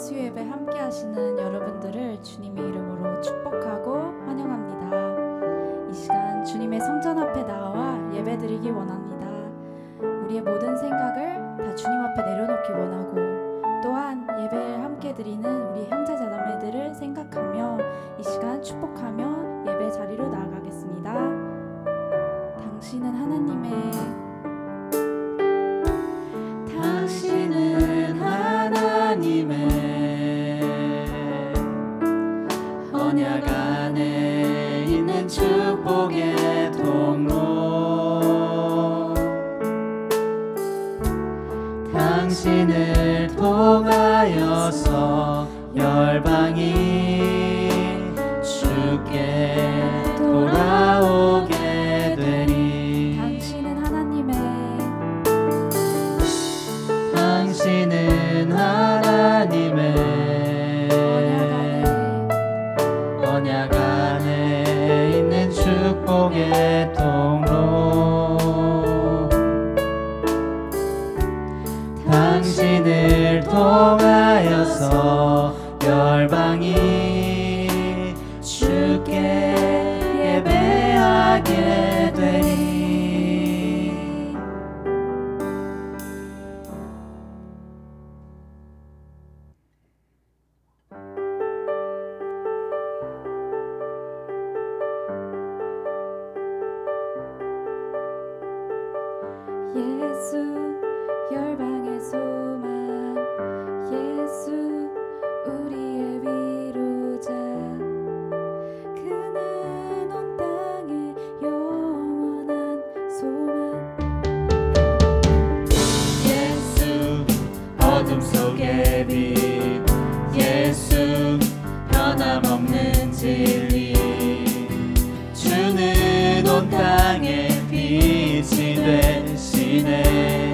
예수 예배 함께 하시는 여러분들을 주님의 이름으로 축복하고 환영합니다. 이 시간 주님의 성전 앞에 나와 예배 드리기 원합니다. 우리의 모든 생각을 다 주님 앞에 내려놓기 원하고, 또한 예배를 함께 드리는 우리 형제 자매들을 생각하며 이 시간 축복하며 예배 자리로 나아가겠습니다. 당신은 하나님의 언약 안에 있는 축복의 통로, 당신을 통하여서 열방이 주께 돌아오게 되리. 당신은 하나님의 언약 안에 있는 축복의 통로, 당신을 통하여서 열방이 주께 예배하게 되리. 예수 열방의 소망, 예수 우리의 위로자, 그는 온 땅의 영원한 소망. 예수 어둠 속의 빛, 예수 변함없는 진리, 주는 온 땅의 빛이 되시네.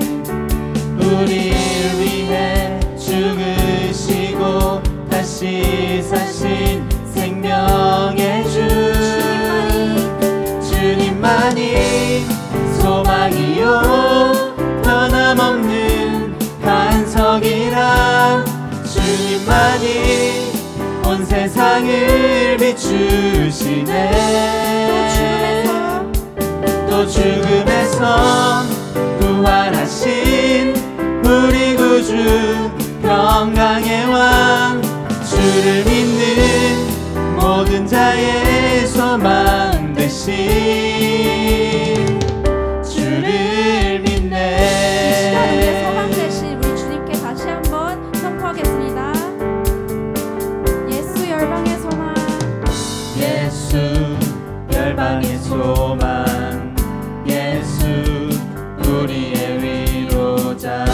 우리를 위해 죽으시고 다시 사신 생명의 주, 주님만이 소망이요 변함없는 반석이라. 주님만이 온 세상을 비추시네. 또 죽음에서 부활하신 우리 구주 평강의 왕, 주를 믿는 모든 자의 소망 되신 주를 믿네. 이 시간 우리의 소망 되신 우리 주님께 다시 한번 선포하겠습니다. 예수 열방의 소망, 예수 열방의 소망, 예수 우리의 위로자,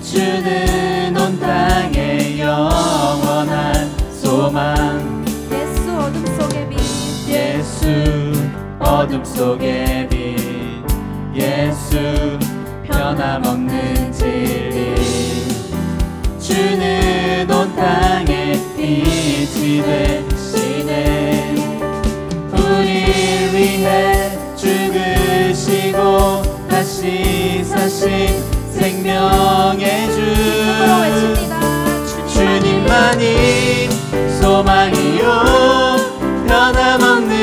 주는 온 땅의 영원한 소망. 예수 어둠 속의 빛, 예수 어둠 속의 빛, 예수 변함없는 진리, 주는 온 땅의 빛이 되시네. 우리를 위해 죽으시고 다시 사신 생명의 주, 주님만이 소망이요 변함없는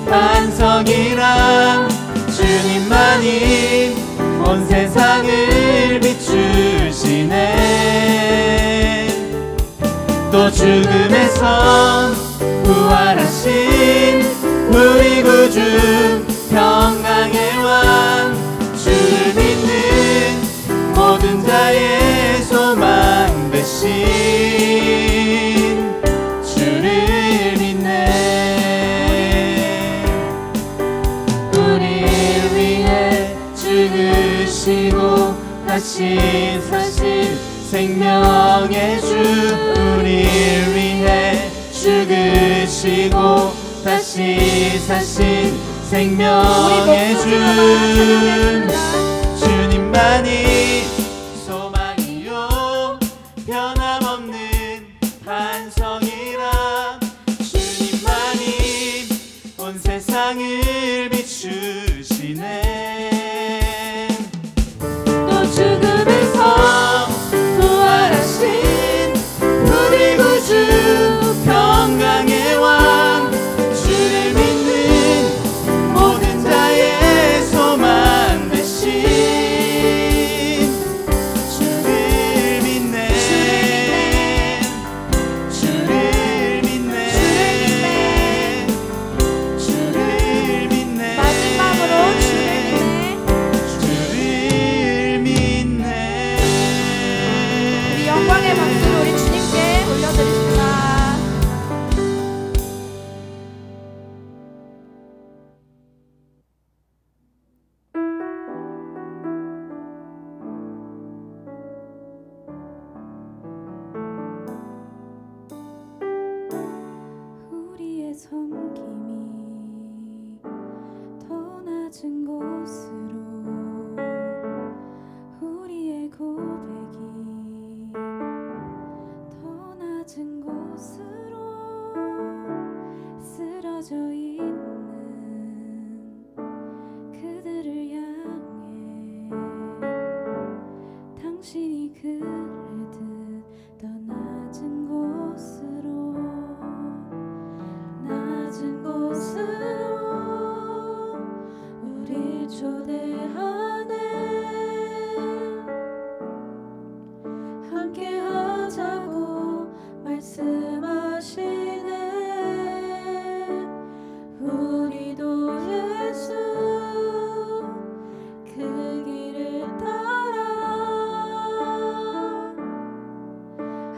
반석이라. 주님만이 온 세상을 비추시네. 또 죽음에서 부활하신 우리 구주 평강의 왕, 주를 믿는 모든 자의 소망 되신 주를 믿네. 우리를 위해 죽으시고 다시 사신 생명의 주, 우리를 위해 죽으시고 다시 사신 생명의 주, 주님만이 소망이요 변함없는 반석이라. 주님만이 온 세상을 비추시네. 또 죽음에서 부활하신 낮은 곳으로 우리의 고백이 더 낮은 곳으로 쓰러져 있는 그들을 향해 당신이 그래듯 더 낮은 곳으로 우릴 초대하네. 함께 하자고 말씀하시네. 우리도 예수 그 길을 따라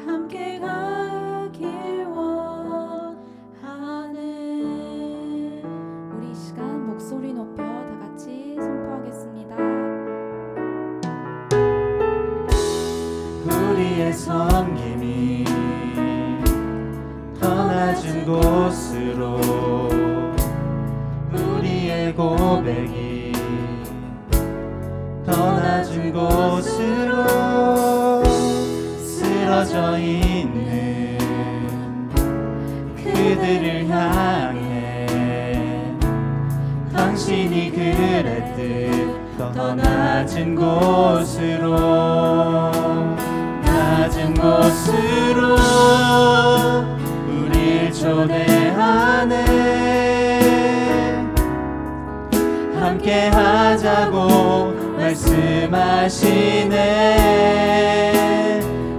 함께 가길 원하네. 우리 이 시간 목소리 높여 다 같이 선포하겠습니다. 우리의 섬김이 더 낮은 곳으로 우리의 고백이 더 낮은 곳으로 쓰러져 있는 그들을 향해 당신이 그랬듯 더 낮은 곳으로 우릴 초대하네. 함께 하자고 말씀하시네.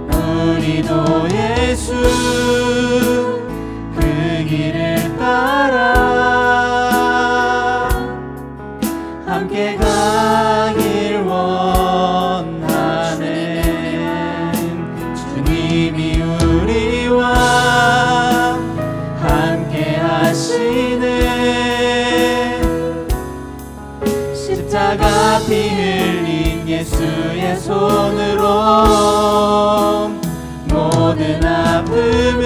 우리도 예수 그 길을 따라 함께 가길 원하네. 주님이 우리와 함께 하시네. 십자가 피 흘린 예수의 손으로 모든 아픔을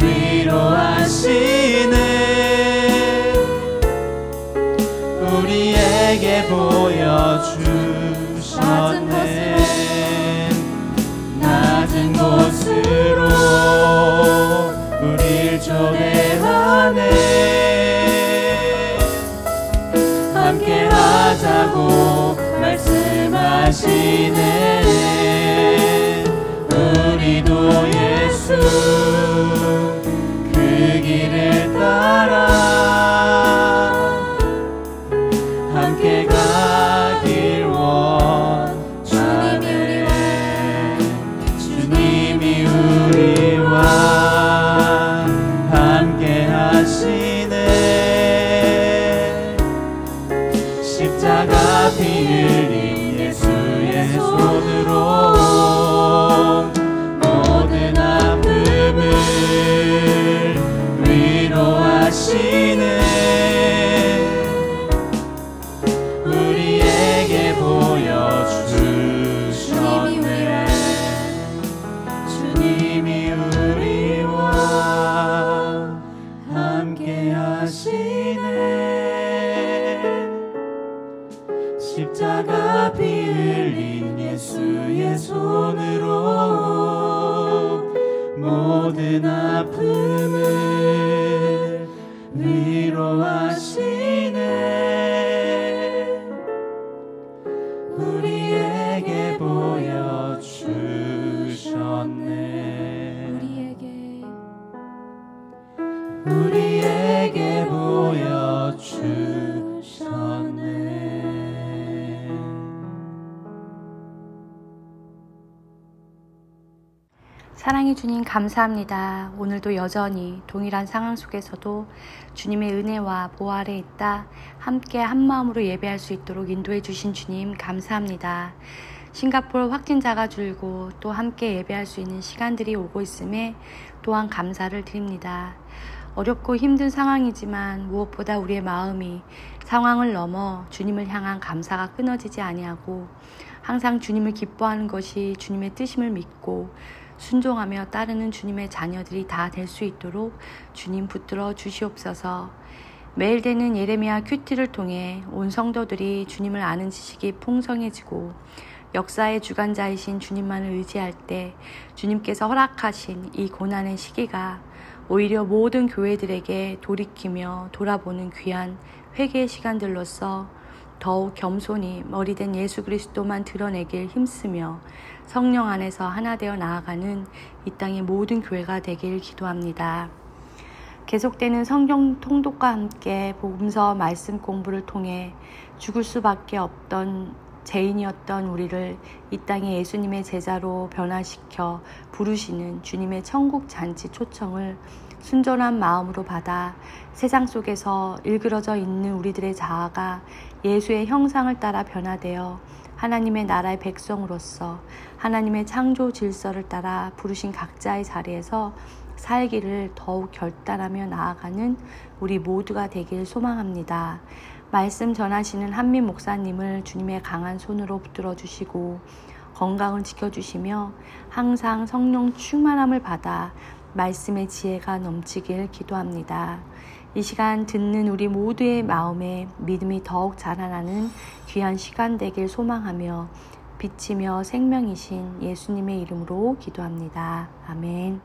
위로하시네. 우리에게 보여주셨네. 낮은 곳으로 우릴 초대하네. 함께 하자고 말씀하시네. 우리도 예수 그 길을 따라 함께 가길 원하네. 주님이 우리와 함께 하시네. 십자가 피 흘린 예수의 손으로 모든 아픔을 위로하시네. 우리에게 보여주셨네. 주님이 우리와 함께 하시네. 십자가 피 흘린 예수의 손으로 모든 아픔을 위로하시네. 우리에게 보여주셨네. 우리에게 보여주셨네. 사랑의 주님 감사합니다. 오늘도 여전히 동일한 상황 속에서도 주님의 은혜와 보호 아래 있다 함께 한마음으로 예배할 수 있도록 인도해 주신 주님 감사합니다. 싱가포르 확진자가 줄고 또 함께 예배할 수 있는 시간들이 오고 있음에 또한 감사를 드립니다. 어렵고 힘든 상황이지만 무엇보다 우리의 마음이 상황을 넘어 주님을 향한 감사가 끊어지지 아니하고 항상 주님을 기뻐하는 것이 주님의 뜻임을 믿고 순종하며 따르는 주님의 자녀들이 다 될 수 있도록 주님 붙들어 주시옵소서. 매일 되는 예레미야 큐티를 통해 온 성도들이 주님을 아는 지식이 풍성해지고 역사의 주관자이신 주님만을 의지할 때 주님께서 허락하신 이 고난의 시기가 오히려 모든 교회들에게 돌이키며 돌아보는 귀한 회개의 시간들로서 더욱 겸손히 머리된 예수 그리스도만 드러내길 힘쓰며 성령 안에서 하나 되어 나아가는 이 땅의 모든 교회가 되길 기도합니다. 계속되는 성경 통독과 함께 복음서 말씀 공부를 통해 죽을 수밖에 없던 죄인이었던 우리를 이 땅의 예수님의 제자로 변화시켜 부르시는 주님의 천국 잔치 초청을 순전한 마음으로 받아 세상 속에서 일그러져 있는 우리들의 자아가 예수의 형상을 따라 변화되어 하나님의 나라의 백성으로서 하나님의 창조 질서를 따라 부르신 각자의 자리에서 살기를 더욱 결단하며 나아가는 우리 모두가 되길 소망합니다. 말씀 전하시는 한민 목사님을 주님의 강한 손으로 붙들어 주시고 건강을 지켜주시며 항상 성령 충만함을 받아 말씀의 지혜가 넘치길 기도합니다. 이 시간 듣는 우리 모두의 마음에 믿음이 더욱 자라나는 귀한 시간 되길 소망하며 빛이며 생명이신 예수님의 이름으로 기도합니다. 아멘.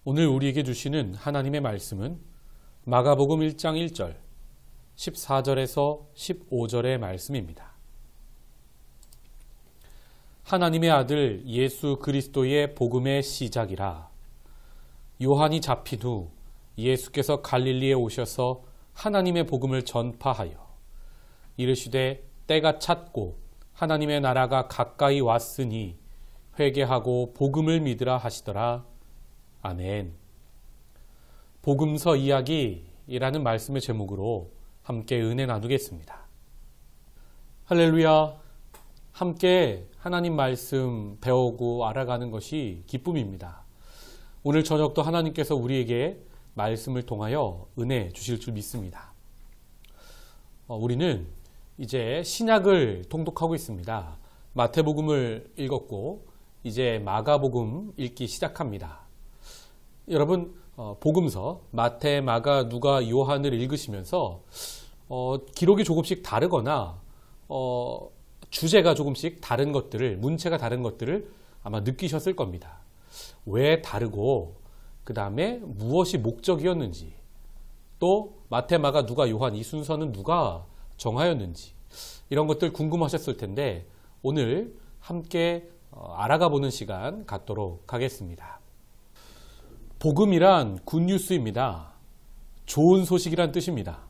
오늘 우리에게 주시는 하나님의 말씀은 마가복음 1장 1절, 14절에서 15절의 말씀입니다. 하나님의 아들 예수 그리스도의 복음의 시작이라. 요한이 잡힌 후 예수께서 갈릴리에 오셔서 하나님의 복음을 전파하여 이르시되 때가 찼고 하나님의 나라가 가까이 왔으니 회개하고 복음을 믿으라 하시더라. 아멘. 복음서 이야기라는 말씀의 제목으로 함께 은혜 나누겠습니다. 할렐루야. 함께 하나님 말씀 배우고 알아가는 것이 기쁨입니다. 오늘 저녁도 하나님께서 우리에게 말씀을 통하여 은혜 주실 줄 믿습니다. 우리는 이제 신약을 통독하고 있습니다. 마태복음을 읽었고 이제 마가복음 읽기 시작합니다. 여러분 복음서 마태, 마가, 누가, 요한을 읽으시면서 기록이 조금씩 다르거나 주제가 조금씩 다른 것들을, 문체가 다른 것들을 아마 느끼셨을 겁니다. 왜 다르고 그 다음에 무엇이 목적이었는지, 또 마태, 마가, 누가, 요한 이 순서는 누가 정하였는지 이런 것들 궁금하셨을 텐데 오늘 함께 알아가 보는 시간 갖도록 하겠습니다. 복음이란 굿뉴스입니다. 좋은 소식이란 뜻입니다.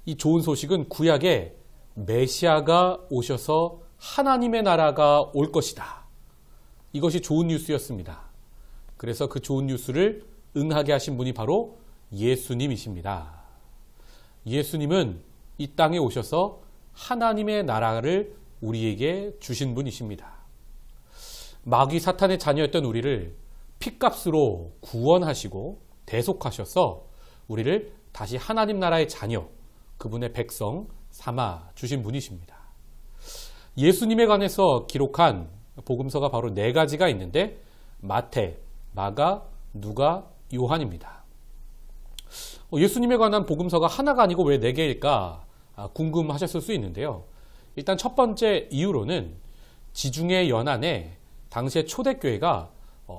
이 좋은 소식은 구약에 메시아가 오셔서 하나님의 나라가 올 것이다. 이것이 좋은 뉴스였습니다. 그래서 그 좋은 뉴스를 응하게 하신 분이 바로 예수님이십니다. 예수님은 이 땅에 오셔서 하나님의 나라를 우리에게 주신 분이십니다. 마귀 사탄의 자녀였던 우리를 핏값으로 구원하시고 대속하셔서 우리를 다시 하나님 나라의 자녀, 그분의 백성 삼아 주신 분이십니다. 예수님에 관해서 기록한 복음서가 바로 4가지가 있는데 마태, 마가, 누가, 요한입니다. 예수님에 관한 복음서가 하나가 아니고 왜 4개일까 궁금하셨을 수 있는데요. 일단 첫 번째 이유로는 지중해 연안에 당시의 초대교회가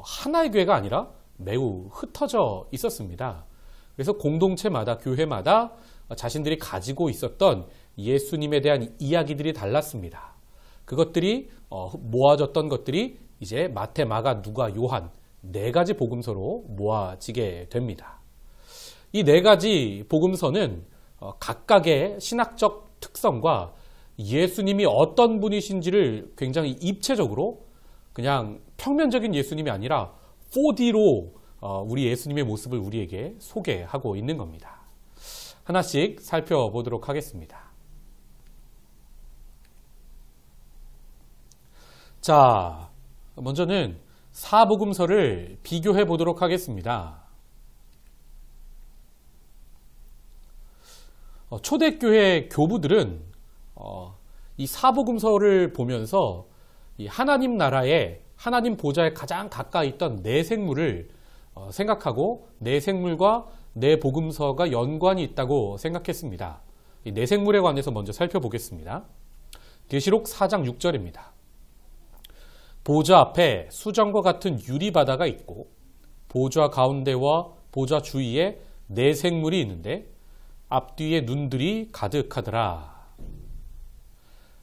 하나의 교회가 아니라 매우 흩어져 있었습니다. 그래서 공동체마다, 교회마다 자신들이 가지고 있었던 예수님에 대한 이야기들이 달랐습니다. 그것들이 모아졌던 것들이 이제 마태, 마가, 누가, 요한 4가지 복음서로 모아지게 됩니다. 이 4가지 복음서는 각각의 신학적 특성과 예수님이 어떤 분이신지를 굉장히 입체적으로 그냥 평면적인 예수님이 아니라 4D로 우리 예수님의 모습을 우리에게 소개하고 있는 겁니다. 하나씩 살펴보도록 하겠습니다. 자, 먼저는 사복음서를 비교해 보도록 하겠습니다. 초대교회 교부들은 이 사복음서를 보면서 이 하나님 나라에 하나님 보좌에 가장 가까이 있던 내 생물을 생각하고 내 생물과 내 복음서가 연관이 있다고 생각했습니다. 이 내 생물에 관해서 먼저 살펴보겠습니다. 계시록 4장 6절입니다. 보좌 앞에 수정과 같은 유리바다가 있고 보좌 가운데와 보좌 주위에 네 생물이 있는데 앞뒤에 눈들이 가득하더라.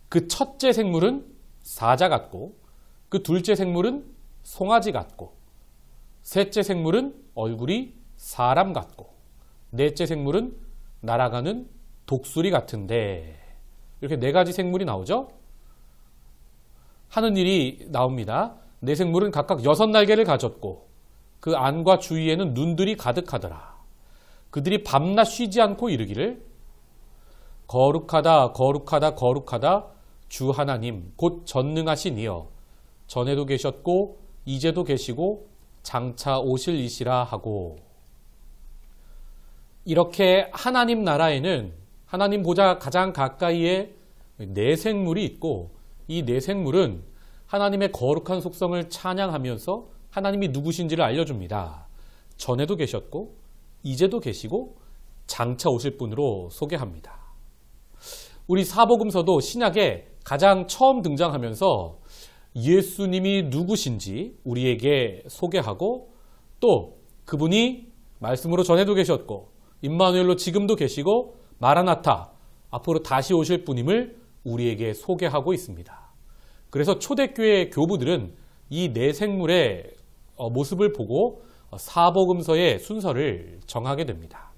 그 첫째 생물은 사자 같고 그 둘째 생물은 송아지 같고 셋째 생물은 얼굴이 사람 같고 넷째 생물은 날아가는 독수리 같은데 이렇게 네 가지 생물이 나오죠. 하는 일이 나옵니다. 네 생물은 각각 6날개를 가졌고 그 안과 주위에는 눈들이 가득하더라. 그들이 밤낮 쉬지 않고 이르기를 거룩하다 거룩하다 거룩하다 주 하나님 곧 전능하신 이여 전에도 계셨고 이제도 계시고 장차 오실 이시라 하고 이렇게 하나님 나라에는 하나님 보좌 가장 가까이에 네 생물이 있고 이 네 생물은 하나님의 거룩한 속성을 찬양하면서 하나님이 누구신지를 알려줍니다. 전에도 계셨고 이제도 계시고 장차 오실 분으로 소개합니다. 우리 사복음서도 신약에 가장 처음 등장하면서 예수님이 누구신지 우리에게 소개하고 또 그분이 말씀으로 전에도 계셨고 임마누엘로 지금도 계시고 마라나타 앞으로 다시 오실 분임을 우리에게 소개하고 있습니다. 그래서 초대교회 교부들은 이 네 생물의 모습을 보고 사복음서의 순서를 정하게 됩니다.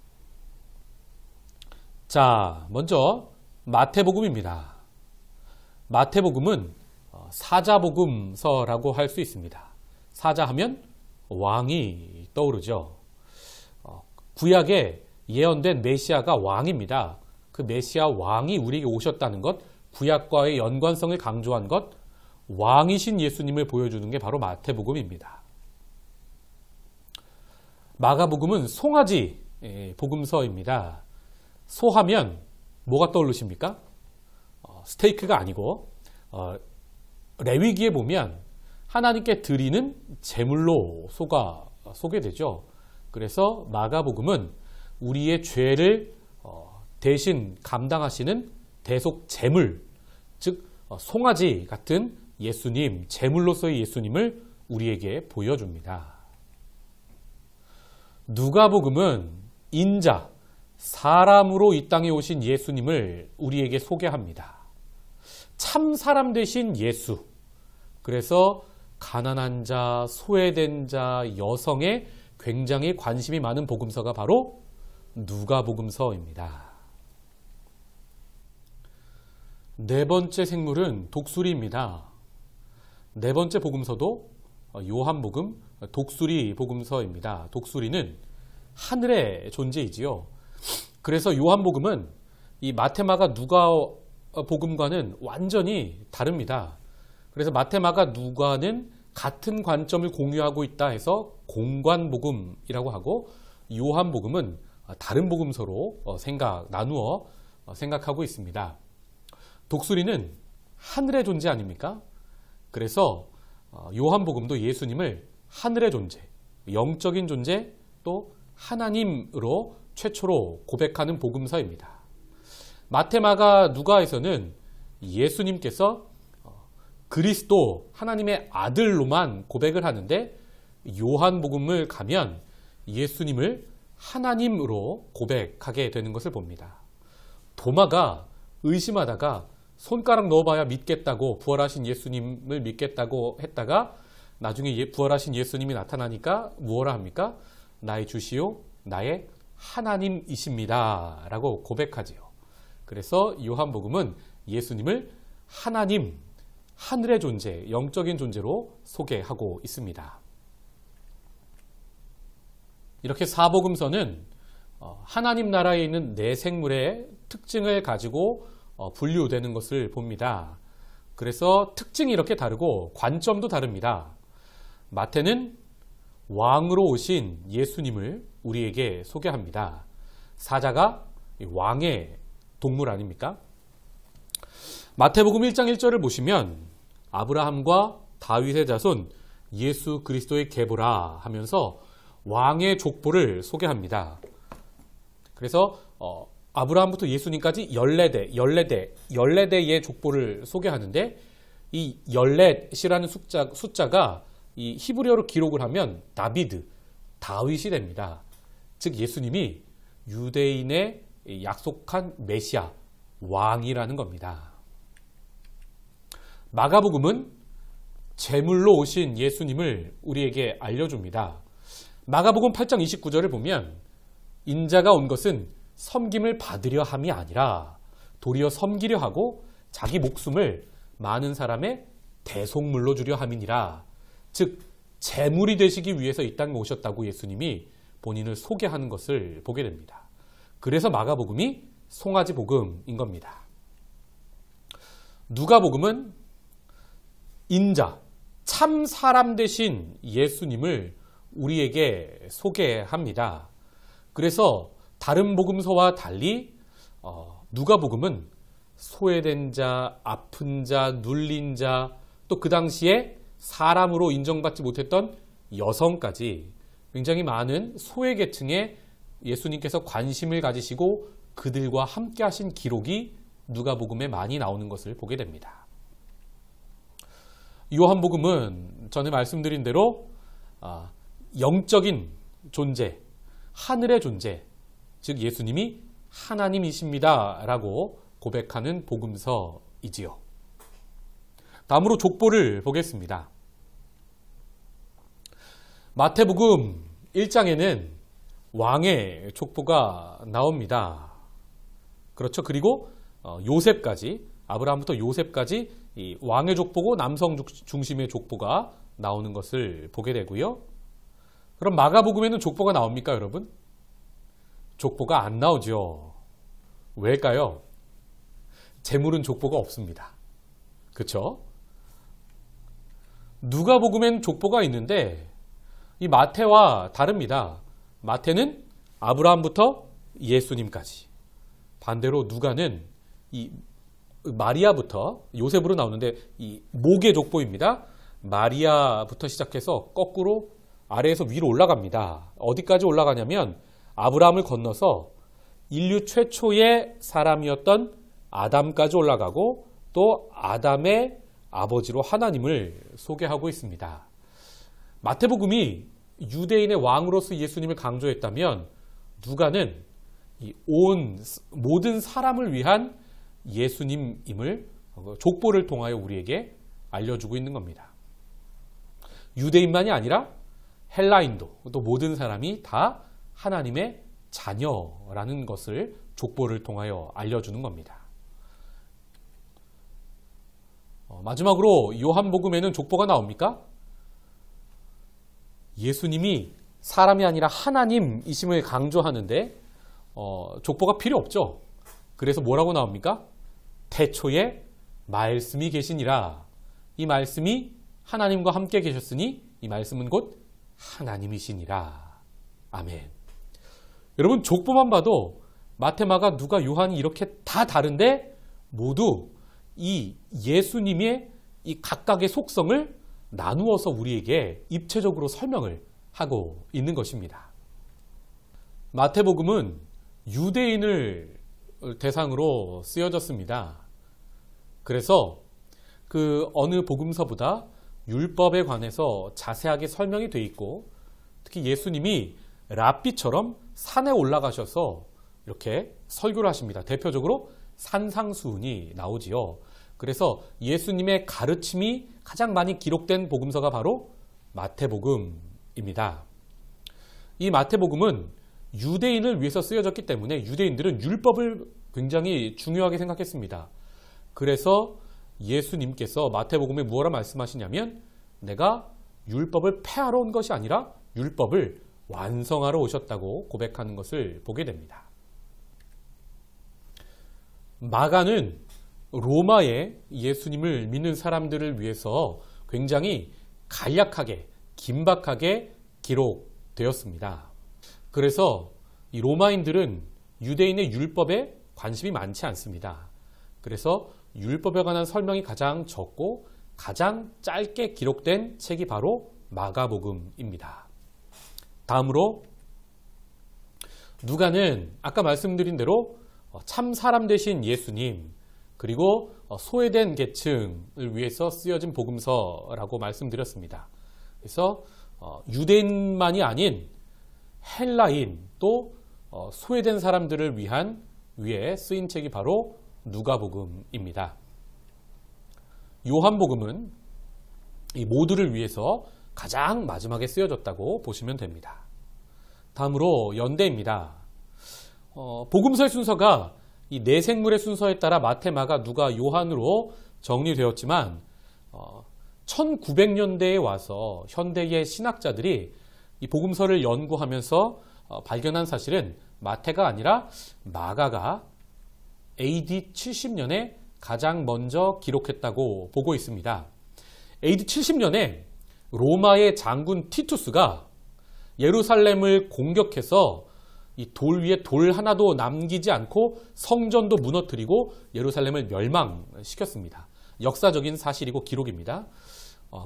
자, 먼저 마태복음입니다. 마태복음은 사자복음서라고 할 수 있습니다. 사자하면 왕이 떠오르죠. 구약에 예언된 메시아가 왕입니다. 그 메시아 왕이 우리에게 오셨다는 것, 구약과의 연관성을 강조한 것, 왕이신 예수님을 보여주는 게 바로 마태복음입니다. 마가복음은 송아지 복음서입니다. 소하면 뭐가 떠오르십니까? 스테이크가 아니고 레위기에 보면 하나님께 드리는 제물로 소가 소개되죠. 그래서 마가복음은 우리의 죄를 대신 감당하시는 대속 제물, 즉 송아지 같은 예수님, 제물로서의 예수님을 우리에게 보여줍니다. 누가복음은 인자, 사람으로 이 땅에 오신 예수님을 우리에게 소개합니다. 참 사람 되신 예수, 그래서 가난한 자, 소외된 자, 여성에 굉장히 관심이 많은 복음서가 바로 누가복음서입니다. 네 번째 생물은 독수리입니다. 네 번째 복음서도 요한복음 독수리 복음서입니다. 독수리는 하늘의 존재이지요. 그래서 요한복음은 이 마태마가 누가복음과는 완전히 다릅니다. 그래서 마태마가 누가는 같은 관점을 공유하고 있다 해서 공관복음이라고 하고 요한복음은 다른 복음서로 나누어 생각하고 있습니다. 독수리는 하늘의 존재 아닙니까? 그래서 요한복음도 예수님을 하늘의 존재, 영적인 존재, 또 하나님으로 최초로 고백하는 복음서입니다. 마태마가 누가에서는 예수님께서 그리스도 하나님의 아들로만 고백을 하는데 요한복음을 가면 예수님을 하나님으로 고백하게 되는 것을 봅니다. 도마가 의심하다가 손가락 넣어봐야 믿겠다고 부활하신 예수님을 믿겠다고 했다가 나중에 부활하신 예수님이 나타나니까 무엇라 합니까? 나의 주시요 나의 하나님이십니다 라고 고백하지요. 그래서 요한복음은 예수님을 하나님, 하늘의 존재, 영적인 존재로 소개하고 있습니다. 이렇게 사복음서는 하나님 나라에 있는 네 생물의 특징을 가지고 분류되는 것을 봅니다. 그래서 특징이 이렇게 다르고 관점도 다릅니다. 마태는 왕으로 오신 예수님을 우리에게 소개합니다. 사자가 왕의 동물 아닙니까? 마태복음 1장 1절을 보시면 아브라함과 다윗의 자손 예수 그리스도의 계보라 하면서 왕의 족보를 소개합니다. 그래서 아브라함부터 예수님까지 14대의 족보를 소개하는데 이 14이라는 숫자가 이 히브리어로 기록을 하면 다윗이 됩니다. 즉 예수님이 유대인의 약속한 메시아 왕이라는 겁니다. 마가복음은 제물로 오신 예수님을 우리에게 알려줍니다. 마가복음 8장 29절을 보면 인자가 온 것은 섬김을 받으려 함이 아니라 도리어 섬기려 하고 자기 목숨을 많은 사람의 대속물로 주려 함이니라. 즉 제물이 되시기 위해서 이 땅에 오셨다고 예수님이 본인을 소개하는 것을 보게 됩니다. 그래서 마가복음이 송아지 복음인 겁니다. 누가복음은 인자, 참 사람 되신 예수님을 우리에게 소개합니다. 그래서 다른 복음서와 달리 누가복음은 소외된 자, 아픈 자, 눌린 자, 또 그 당시에 사람으로 인정받지 못했던 여성까지 굉장히 많은 소외계층에 예수님께서 관심을 가지시고 그들과 함께 하신 기록이 누가복음에 많이 나오는 것을 보게 됩니다. 요한복음은 전에 말씀드린 대로 영적인 존재, 하늘의 존재, 즉 예수님이 하나님이십니다 라고 고백하는 복음서이지요. 다음으로 족보를 보겠습니다. 마태복음 1장에는 왕의 족보가 나옵니다. 그렇죠. 그리고 요셉까지, 아브라함부터 요셉까지 이 왕의 족보고 남성 중심의 족보가 나오는 것을 보게 되고요. 그럼 마가복음에는 족보가 나옵니까, 여러분? 족보가 안 나오죠. 왜일까요? 제물은 족보가 없습니다. 그렇죠? 누가복음엔 족보가 있는데 이 마태와 다릅니다. 마태는 아브라함부터 예수님까지, 반대로 누가는 이 마리아부터 요셉으로 나오는데 이 목의 족보입니다. 마리아부터 시작해서 거꾸로 아래에서 위로 올라갑니다. 어디까지 올라가냐면 아브라함을 건너서 인류 최초의 사람이었던 아담까지 올라가고 또 아담의 아버지로 하나님을 소개하고 있습니다. 마태복음이 유대인의 왕으로서 예수님을 강조했다면 누가는 이 모든 사람을 위한 예수님임을 족보를 통하여 우리에게 알려주고 있는 겁니다. 유대인만이 아니라 헬라인도 또 모든 사람이 다 하나님의 자녀라는 것을 족보를 통하여 알려주는 겁니다. 마지막으로 요한복음에는 족보가 나옵니까? 예수님이 사람이 아니라 하나님이심을 강조하는데 족보가 필요 없죠. 그래서 뭐라고 나옵니까? 태초에 말씀이 계시니라. 이 말씀이 하나님과 함께 계셨으니 이 말씀은 곧 하나님이시니라. 아멘. 여러분, 족보만 봐도 마태, 마가, 누가, 요한이 이렇게 다 다른데 모두 이 예수님의 이 각각의 속성을 나누어서 우리에게 입체적으로 설명을 하고 있는 것입니다. 마태복음은 유대인을 대상으로 쓰여졌습니다. 그래서 그 어느 복음서보다 율법에 관해서 자세하게 설명이 되어 있고, 특히 예수님이 랍비처럼 산에 올라가셔서 이렇게 설교를 하십니다. 대표적으로 산상수훈이 나오지요. 그래서 예수님의 가르침이 가장 많이 기록된 복음서가 바로 마태복음입니다. 이 마태복음은 유대인을 위해서 쓰여졌기 때문에 유대인들은 율법을 굉장히 중요하게 생각했습니다. 그래서 예수님께서 마태복음에 무엇라 말씀하시냐면 내가 율법을 폐하러 온 것이 아니라 율법을 완성하러 오셨다고 고백하는 것을 보게 됩니다. 마가는 로마에 예수님을 믿는 사람들을 위해서 굉장히 간략하게, 긴박하게 기록되었습니다. 그래서 이 로마인들은 유대인의 율법에 관심이 많지 않습니다. 그래서 율법에 관한 설명이 가장 적고 가장 짧게 기록된 책이 바로 마가복음입니다. 다음으로 누가는 아까 말씀드린 대로 참 사람 되신 예수님, 그리고 소외된 계층을 위해서 쓰여진 복음서라고 말씀드렸습니다. 그래서 유대인만이 아닌 헬라인 또 소외된 사람들을 위해 쓰인 책이 바로 누가복음입니다. 요한복음은 이 모두를 위해서 가장 마지막에 쓰여졌다고 보시면 됩니다. 다음으로 연대입니다. 복음서의 순서가 이 내생물의 순서에 따라 마태, 마가, 누가, 요한으로 정리되었지만 1900년대에 와서 현대의 신학자들이 이 복음서를 연구하면서 발견한 사실은 마태가 아니라 마가가 AD 70년에 가장 먼저 기록했다고 보고 있습니다. AD 70년에 로마의 장군 티투스가 예루살렘을 공격해서 이 돌 위에 돌 하나도 남기지 않고 성전도 무너뜨리고 예루살렘을 멸망시켰습니다. 역사적인 사실이고 기록입니다.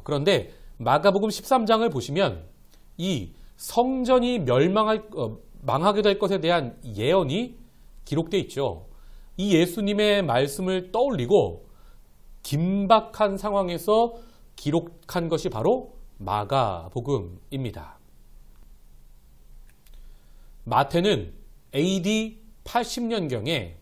그런데 마가복음 13장을 보시면 이 성전이 망하게 될 것에 대한 예언이 기록되어 있죠. 이 예수님의 말씀을 떠올리고 긴박한 상황에서 기록한 것이 바로 마가복음입니다. 마태는 AD 80년경에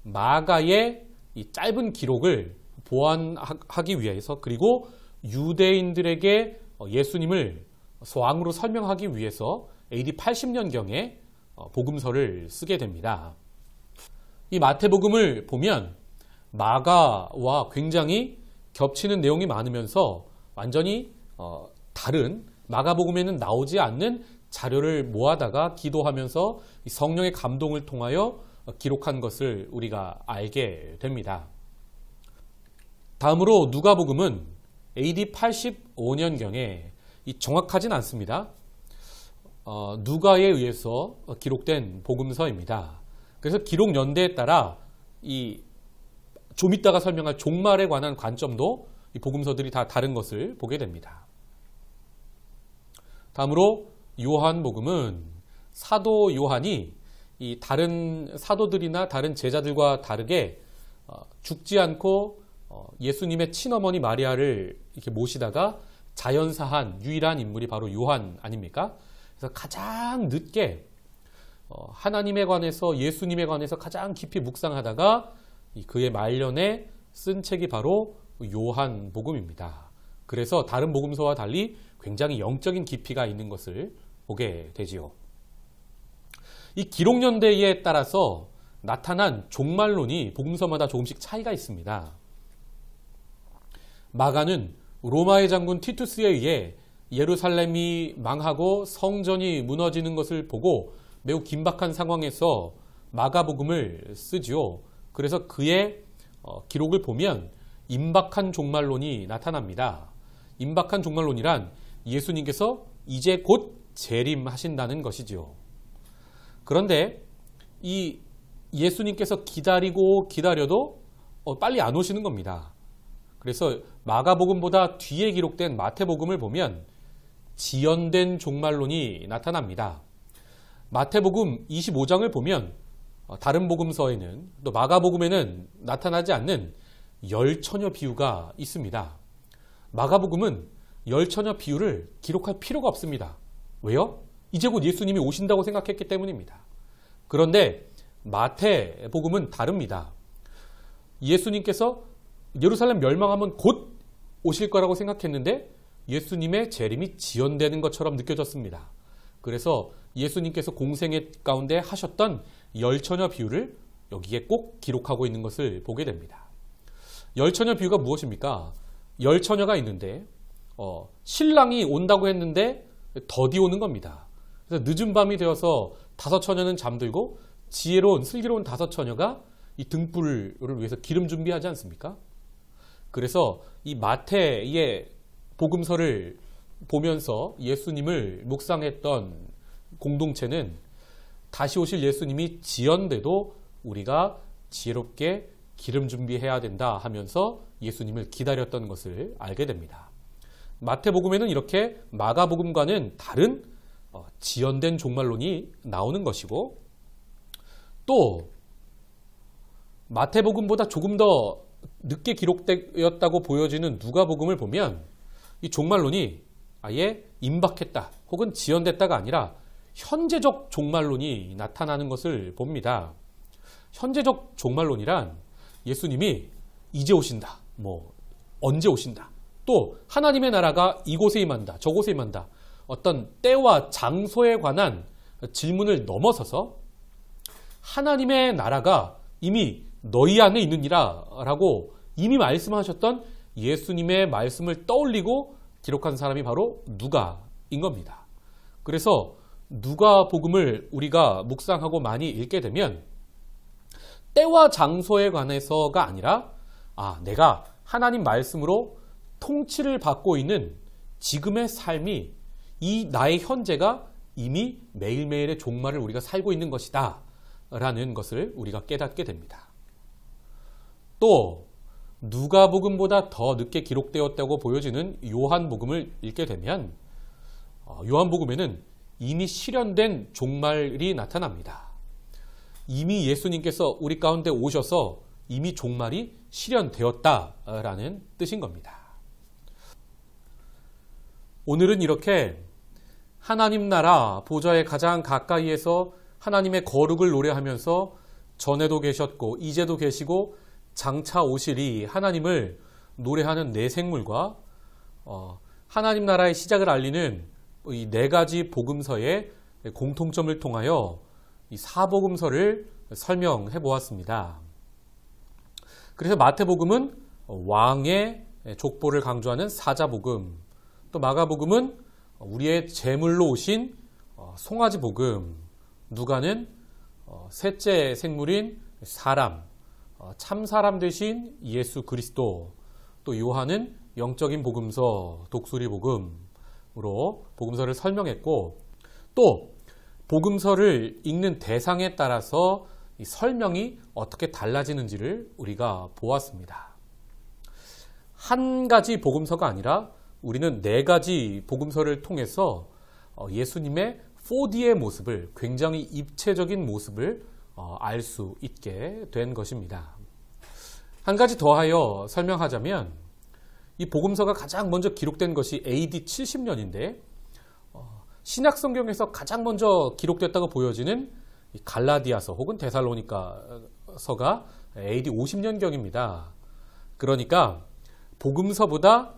마가의 이 짧은 기록을 보완하기 위해서, 그리고 유대인들에게 예수님을 소황으로 설명하기 위해서 AD 80년경에 복음서를 쓰게 됩니다. 이 마태복음을 보면 마가와 굉장히 겹치는 내용이 많으면서 완전히 다른 마가복음에는 나오지 않는 자료를 모아다가 기도하면서 성령의 감동을 통하여 기록한 것을 우리가 알게 됩니다. 다음으로 누가복음은 AD 85년경에 정확하진 않습니다. 누가에 의해서 기록된 복음서입니다. 그래서 기록 연대에 따라 좀 이따가 설명할 종말에 관한 관점도 이 복음서들이 다 다른 것을 보게 됩니다. 다음으로 요한복음은 사도 요한이 이 다른 사도들이나 다른 제자들과 다르게 죽지 않고 예수님의 친어머니 마리아를 이렇게 모시다가 자연사한 유일한 인물이 바로 요한 아닙니까? 그래서 가장 늦게 하나님에 관해서, 예수님에 관해서 가장 깊이 묵상하다가 그의 말년에 쓴 책이 바로 요한복음입니다. 그래서 다른 복음서와 달리 굉장히 영적인 깊이가 있는 것을 보게 되지요. 이 기록 연대에 따라서 나타난 종말론이 복음서마다 조금씩 차이가 있습니다. 마가는 로마의 장군 티투스에 의해 예루살렘이 망하고 성전이 무너지는 것을 보고 매우 긴박한 상황에서 마가복음을 쓰지요. 그래서 그의 기록을 보면 임박한 종말론이 나타납니다. 임박한 종말론이란 예수님께서 이제 곧 재림하신다는 것이지요. 그런데 이 예수님께서 기다려도 빨리 안 오시는 겁니다. 그래서 마가복음보다 뒤에 기록된 마태복음을 보면 지연된 종말론이 나타납니다. 마태복음 25장을 보면 다른 복음서에는, 또 마가복음에는 나타나지 않는 열처녀 비유가 있습니다. 마가복음은 열처녀 비유를 기록할 필요가 없습니다. 왜요? 이제 곧 예수님이 오신다고 생각했기 때문입니다. 그런데 마태복음은 다릅니다. 예수님께서 예루살렘 멸망하면 곧 오실 거라고 생각했는데 예수님의 재림이 지연되는 것처럼 느껴졌습니다. 그래서 예수님께서 공생애 가운데 하셨던 열처녀 비유를 여기에 꼭 기록하고 있는 것을 보게 됩니다. 열처녀 비유가 무엇입니까? 열처녀가 있는데 신랑이 온다고 했는데 더디 오는 겁니다. 그래서 늦은 밤이 되어서 다섯 처녀는 잠들고 지혜로운 슬기로운 다섯 처녀가 이 등불을 위해서 기름 준비하지 않습니까? 그래서 이 마태의 복음서를 보면서 예수님을 묵상했던 공동체는 다시 오실 예수님이 지연돼도 우리가 지혜롭게 기름 준비해야 된다 하면서 예수님을 기다렸던 것을 알게 됩니다. 마태복음에는 이렇게 마가복음과는 다른 지연된 종말론이 나오는 것이고, 또 마태복음보다 조금 더 늦게 기록되었다고 보여지는 누가복음을 보면 이 종말론이 아예 임박했다 혹은 지연됐다가 아니라 현재적 종말론이 나타나는 것을 봅니다. 현재적 종말론이란 예수님이 이제 오신다, 언제 오신다, 또 하나님의 나라가 이곳에 임한다, 저곳에 임한다, 어떤 때와 장소에 관한 질문을 넘어서서 하나님의 나라가 이미 너희 안에 있느니라 라고 이미 말씀하셨던 예수님의 말씀을 떠올리고 기록한 사람이 바로 누가인 겁니다. 그래서 누가복음을 우리가 묵상하고 많이 읽게 되면 때와 장소에 관해서가 아니라 내가 하나님 말씀으로 통치를 받고 있는 지금의 삶이 이 나의 현재가 이미 매일매일의 종말을 우리가 살고 있는 것이다 라는 것을 우리가 깨닫게 됩니다. 또 누가복음보다 더 늦게 기록되었다고 보여지는 요한복음을 읽게 되면 요한복음에는 이미 실현된 종말이 나타납니다. 이미 예수님께서 우리 가운데 오셔서 이미 종말이 실현되었다라는 뜻인 겁니다. 오늘은 이렇게 하나님 나라 보좌에 가장 가까이에서 하나님의 거룩을 노래하면서 전에도 계셨고 이제도 계시고 장차 오시리 하나님을 노래하는 네 생물과 하나님 나라의 시작을 알리는 이 네 가지 복음서의 공통점을 통하여 이 사복음서를 설명해 보았습니다. 그래서 마태복음은 왕의 족보를 강조하는 사자복음, 또 마가복음은 우리의 제물로 오신 송아지 복음, 누가는 셋째 생물인 사람, 참사람 되신 예수 그리스도, 또 요한은 영적인 복음서, 독수리 복음으로 복음서를 설명했고, 또 복음서를 읽는 대상에 따라서 이 설명이 어떻게 달라지는지를 우리가 보았습니다. 한 가지 복음서가 아니라 우리는 네 가지 복음서를 통해서 예수님의 4D의 모습을, 굉장히 입체적인 모습을 알 수 있게 된 것입니다. 한 가지 더하여 설명하자면 이 복음서가 가장 먼저 기록된 것이 AD 70년인데 신약 성경에서 가장 먼저 기록됐다고 보여지는 갈라디아서 혹은 데살로니가서가 AD 50년경입니다. 그러니까 복음서보다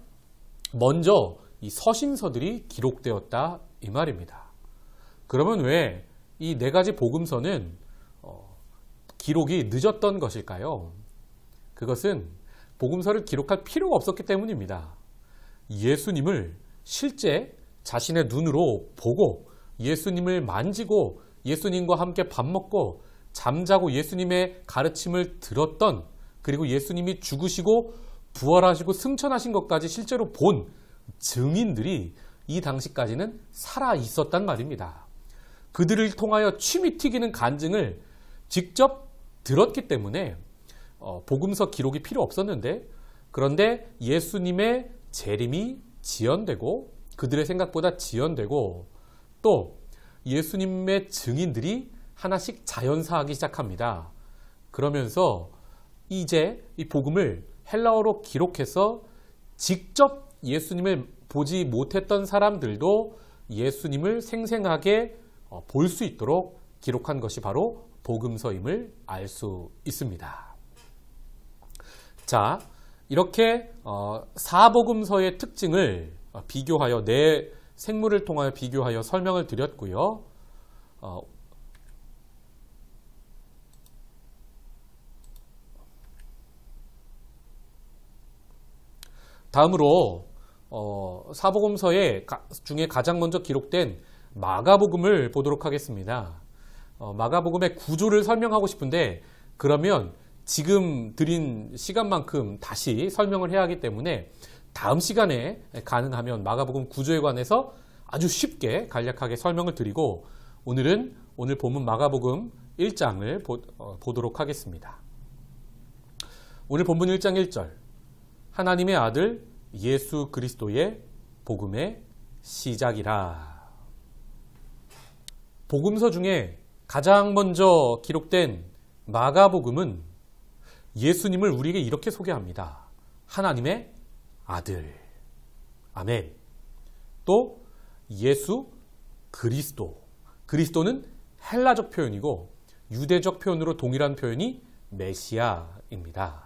먼저 이 서신서들이 기록되었다 이 말입니다. 그러면 왜 이 네 가지 복음서는 기록이 늦었던 것일까요? 그것은 복음서를 기록할 필요가 없었기 때문입니다. 예수님을 실제 자신의 눈으로 보고 예수님을 만지고 예수님과 함께 밥 먹고 잠자고 예수님의 가르침을 들었던, 그리고 예수님이 죽으시고 부활하시고 승천하신 것까지 실제로 본 증인들이 이 당시까지는 살아 있었단 말입니다. 그들을 통하여 침이 튀기는 간증을 직접 들었기 때문에 복음서 기록이 필요 없었는데, 그런데 예수님의 재림이 지연되고 그들의 생각보다 지연되고 또 예수님의 증인들이 하나씩 자연사하기 시작합니다. 그러면서 이제 이 복음을 헬라어로 기록해서 직접 예수님을 보지 못했던 사람들도 예수님을 생생하게 볼 수 있도록 기록한 것이 바로 복음서임을 알 수 있습니다. 자, 이렇게 사복음서의 특징을 비교하여 네 생물을 통하여 비교하여 설명을 드렸고요. 다음으로 사복음서의 중에 가장 먼저 기록된 마가복음을 보도록 하겠습니다. 마가복음의 구조를 설명하고 싶은데 그러면 지금 드린 시간만큼 다시 설명을 해야 하기 때문에 다음 시간에 가능하면 마가복음 구조에 관해서 아주 쉽게 간략하게 설명을 드리고, 오늘 본문 마가복음 1장을 보도록 하겠습니다. 오늘 본문 1장 1절, 하나님의 아들 예수 그리스도의 복음의 시작이라. 복음서 중에 가장 먼저 기록된 마가복음은 예수님을 우리에게 이렇게 소개합니다. 하나님의 아들. 아멘. 또 예수 그리스도. 그리스도는 헬라적 표현이고 유대적 표현으로 동일한 표현이 메시아입니다.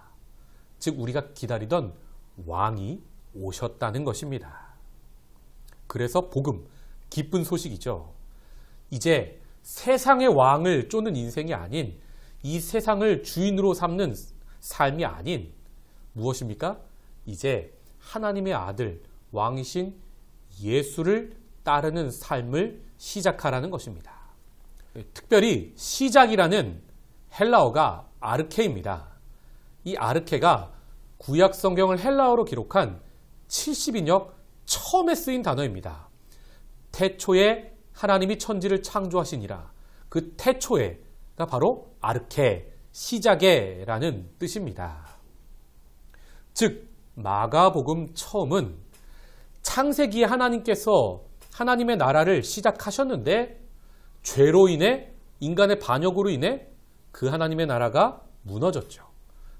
즉 우리가 기다리던 왕이 오셨다는 것입니다. 그래서 복음, 기쁜 소식이죠. 이제 세상의 왕을 쫓는 인생이 아닌, 이 세상을 주인으로 삼는 삶이 아닌 무엇입니까? 이제 하나님의 아들, 왕이신 예수를 따르는 삶을 시작하라는 것입니다. 특별히 시작이라는 헬라어가 아르케입니다. 이 아르케가 구약 성경을 헬라어로 기록한 70인역 처음에 쓰인 단어입니다. 태초에 하나님이 천지를 창조하시니라. 그 태초에가 바로 아르케, 시작에라는 뜻입니다. 즉 마가복음 처음은 창세기에 하나님께서 하나님의 나라를 시작하셨는데 죄로 인해, 인간의 반역으로 인해 그 하나님의 나라가 무너졌죠.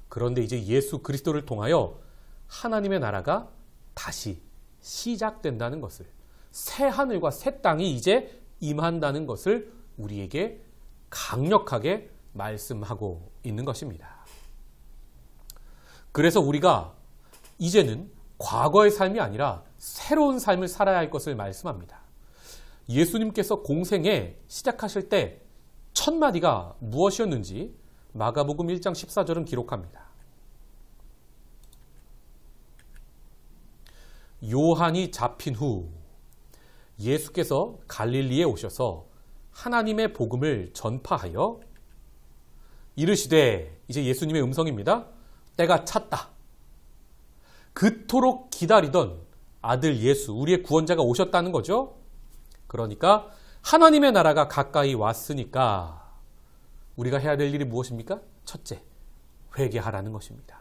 그런데 이제 예수 그리스도를 통하여 하나님의 나라가 다시 시작된다는 것을, 새 하늘과 새 땅이 이제 임한다는 것을 우리에게 강력하게 말씀하고 있는 것입니다. 그래서 우리가 이제는 과거의 삶이 아니라 새로운 삶을 살아야 할 것을 말씀합니다. 예수님께서 공생에 시작하실 때 첫 마디가 무엇이었는지 마가복음 1장 14절은 기록합니다. 요한이 잡힌 후 예수께서 갈릴리에 오셔서 하나님의 복음을 전파하여 이르시되, 이제 예수님의 음성입니다. 때가 찼다. 그토록 기다리던 아들 예수, 우리의 구원자가 오셨다는 거죠. 그러니까 하나님의 나라가 가까이 왔으니까 우리가 해야 될 일이 무엇입니까? 첫째, 회개하라는 것입니다.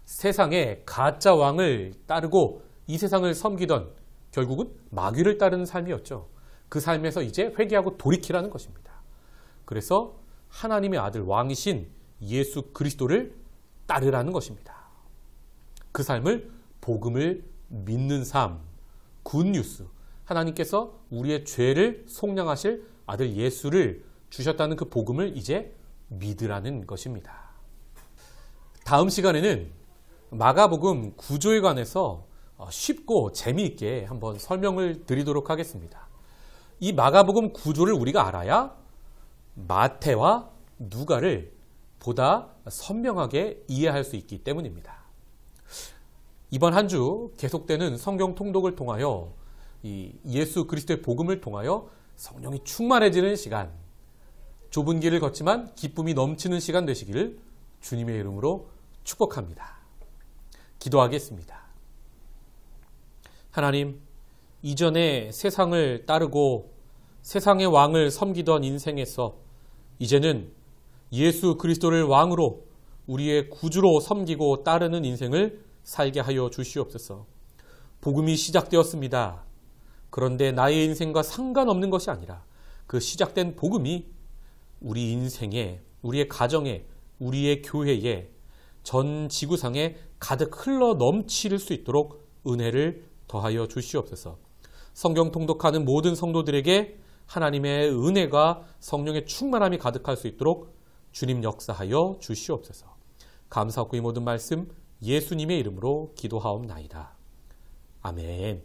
세상에 가짜 왕을 따르고 이 세상을 섬기던, 결국은 마귀를 따르는 삶이었죠. 그 삶에서 이제 회개하고 돌이키라는 것입니다. 그래서 하나님의 아들 왕이신 예수 그리스도를 따르라는 것입니다. 그 삶을 복음을 믿는 삶, 굿뉴스, 하나님께서 우리의 죄를 속량하실 아들 예수를 주셨다는 그 복음을 이제 믿으라는 것입니다. 다음 시간에는 마가복음 구조에 관해서 쉽고 재미있게 한번 설명을 드리도록 하겠습니다. 이 마가복음 구조를 우리가 알아야 마태와 누가를 보다 선명하게 이해할 수 있기 때문입니다. 이번 한 주 계속되는 성경 통독을 통하여 이 예수 그리스도의 복음을 통하여 성령이 충만해지는 시간, 좁은 길을 걷지만 기쁨이 넘치는 시간 되시기를 주님의 이름으로 축복합니다. 기도하겠습니다. 하나님, 이전에 세상을 따르고 세상의 왕을 섬기던 인생에서 이제는 예수 그리스도를 왕으로 우리의 구주로 섬기고 따르는 인생을 살게 하여 주시옵소서. 복음이 시작되었습니다. 그런데 나의 인생과 상관없는 것이 아니라 그 시작된 복음이 우리 인생에, 우리의 가정에, 우리의 교회에, 전 지구상에 가득 흘러 넘칠 수 있도록 은혜를 더하여 주시옵소서. 성경 통독하는 모든 성도들에게 하나님의 은혜가 성령의 충만함이 가득할 수 있도록 주님 역사하여 주시옵소서. 감사하고 이 모든 말씀 예수님의 이름으로 기도하옵나이다. 아멘.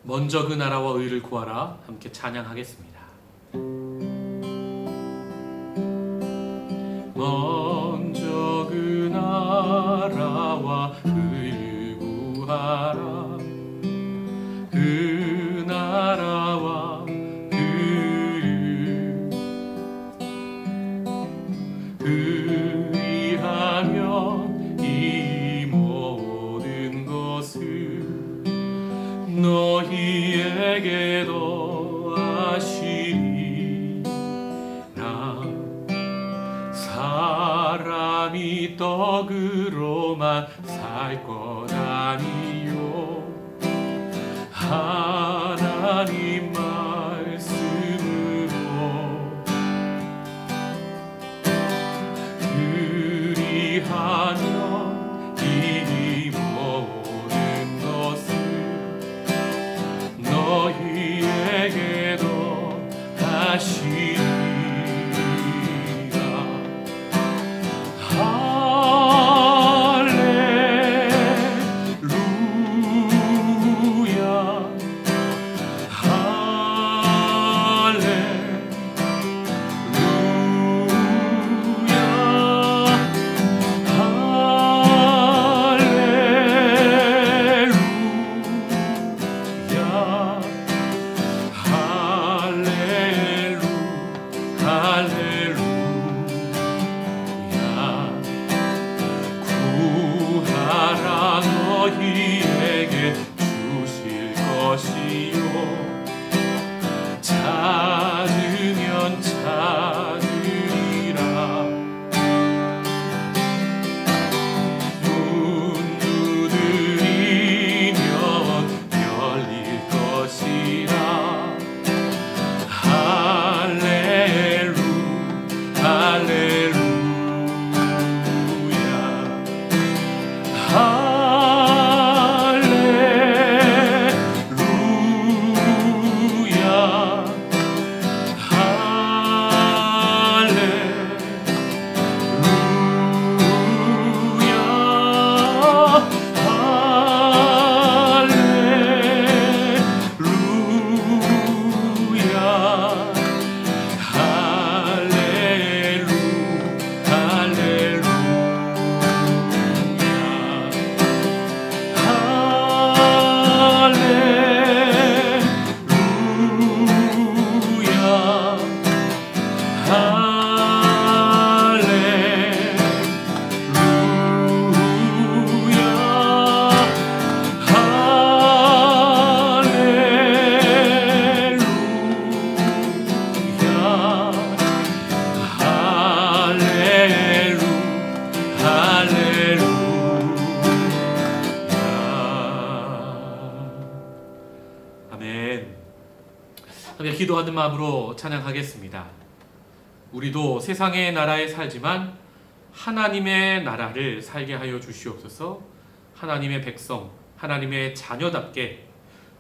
먼저 그 나라와 의를 구하라. 함께 찬양하겠습니다. 먼저 그 나라와 의를 구하라. 그 나라와 의를 그리하면 이 모든 것을 너희에게도 사람이 떡으로만 살 것 아니요 하나님 말씀으로 그리하면 이 모든 것을 너희에게도 하시리라. 구하라 너희에게 주실 것이요 찾으면 찾으리라. 문 두드리면 열릴 것이라. 할렐루 할렐루야 기도하는 마음으로 찬양하겠습니다. 우리도 세상의 나라에 살지만 하나님의 나라를 살게 하여 주시옵소서. 하나님의 백성, 하나님의 자녀답게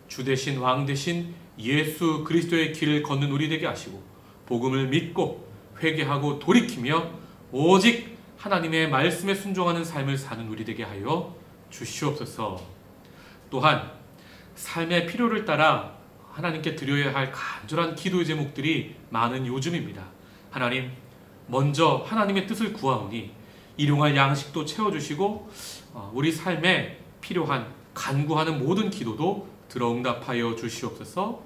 주 대신 왕 대신 예수 그리스도의 길을 걷는 우리 되게 하시고 복음을 믿고 회개하고 돌이키며 오직 하나님의 말씀에 순종하는 삶을 사는 우리 되게 하여 주시옵소서. 또한 삶의 필요를 따라 하나님께 드려야 할 간절한 기도의 제목들이 많은 요즘입니다. 하나님, 먼저 하나님의 뜻을 구하오니 일용할 양식도 채워주시고 우리 삶에 필요한 간구하는 모든 기도도 들어응답하여 주시옵소서.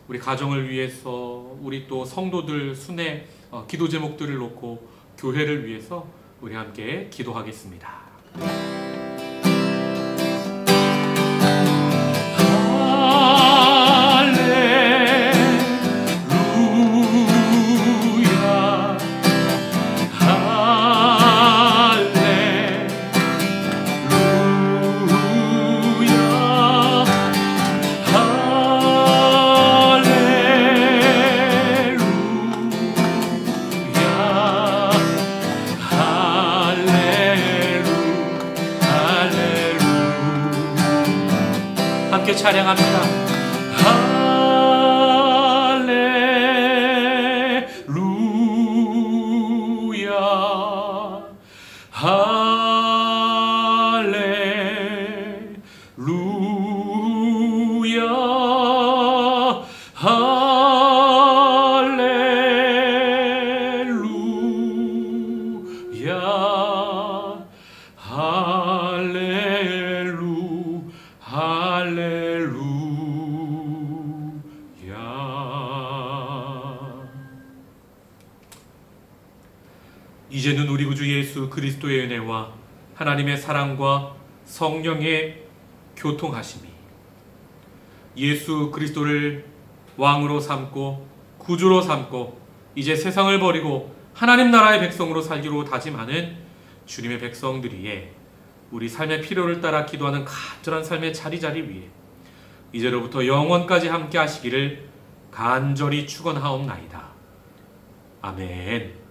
우리 가정을 위해서 우리 또 성도들 순회 기도 제목들을 놓고 교회를 위해서 우리 함께 기도하겠습니다. 함께 찬양합니다. 할렐루야 할렐루야 할렐루야 이제는 우리 구주 예수 그리스도의 은혜와 하나님의 사랑과 성령의 교통하심이 예수 그리스도를 왕으로 삼고 구주로 삼고 이제 세상을 버리고 하나님 나라의 백성으로 살기로 다짐하는 주님의 백성들이에 우리 삶의 필요를 따라 기도하는 간절한 삶의 자리자리 위에 이제로부터 영원까지 함께 하시기를 간절히 축원하옵나이다. 아멘.